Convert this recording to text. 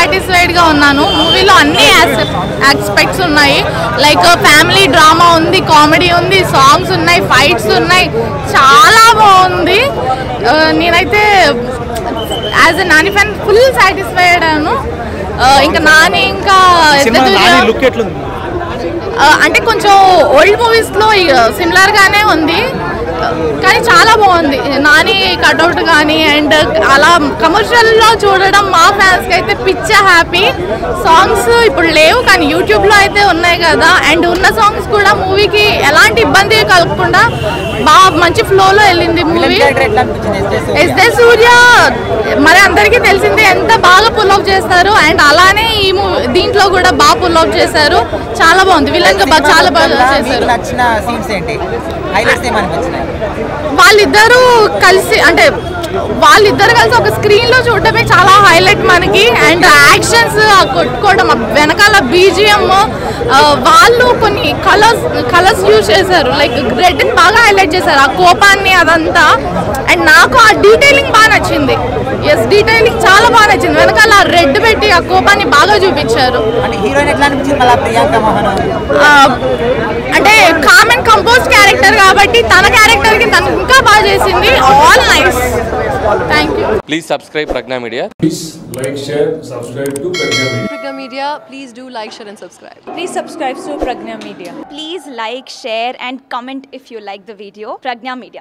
సాటిస్ఫైడ్గా ఉన్నాను. మూవీలో అన్ని ఆస్పెక్ట్స్ ఉన్నాయి. లైక్ ఫ్యామిలీ డ్రామా ఉంది, కామెడీ ఉంది, సాంగ్స్ ఉన్నాయి, ఫైట్స్ ఉన్నాయి, చాలా బాగుంది. నేనైతే as a Nani fan full satisfied అయ్యాను. ఇంకా నాని ఇంకా అంటే కొంచెం ఓల్డ్ మూవీస్లో సిమిలర్గానే ఉంది, కానీ చాలా బాగుంది. నాని కట్అవుట్ కానీ అండ్ అలా కమర్షియల్లో చూడడం మా ఫ్యాన్స్కి అయితే పిచ్చ హ్యాపీ. సాంగ్స్ ఇప్పుడు లేవు కానీ యూట్యూబ్లో అయితే ఉన్నాయి కదా, అండ్ ఉన్న సాంగ్స్ కూడా మూవీకి ఎలాంటి ఇబ్బంది కలగకుండా బాగా మంచి ఫ్లోలో వెళ్ళింది మూవీ. ఎస్దే సూర్య మరి అందరికీ తెలిసింది ఎంత బాగా పుల్ ఆఫ్ చేస్తారు, అండ్ అలానే ఈ దీంట్లో కూడా బాగా పుల్ ఆఫ్ చేశారు. చాలా బాగుంది. విలన్ గా చాలా బాగా చేశారు. వాళ్ళిద్దరూ కలిసి ఒక స్క్రీన్ లో చూడటమే చాలా హైలైట్ మనకి. అండ్ యాక్షన్స్ కొట్టుకోవడం, వెనకాల బీజిఎం, వాళ్ళు కొన్ని కలర్స్ యూజ్ చేశారు. లైక్ రెడ్ ని బాగా హైలైట్ చేశారు, ఆ కోపాన్ని అదంతా. అండ్ నాకు ఆ డీటెయిలింగ్ బాగా నచ్చింది. ఎస్, డీటెయిలింగ్ చాలా బాగా నచ్చింది. వెనకాల రెడ్ పెట్టి ఆ కోపాన్ని బాగా చూపించారు. అంటే కామ్ అండ్ కంపోజ్ క్యారెక్టర్ కాబట్టి తన క్యారెక్టర్ కి తను ఇంకా బాగా చేసింది. All nice. Thank you. Please subscribe Pragna Media. Please like, share, subscribe to Pragna Media. Pragna Media, please do like, share and subscribe. Please subscribe to Pragna Media. Please like, share and comment if you like the video. Pragna Media.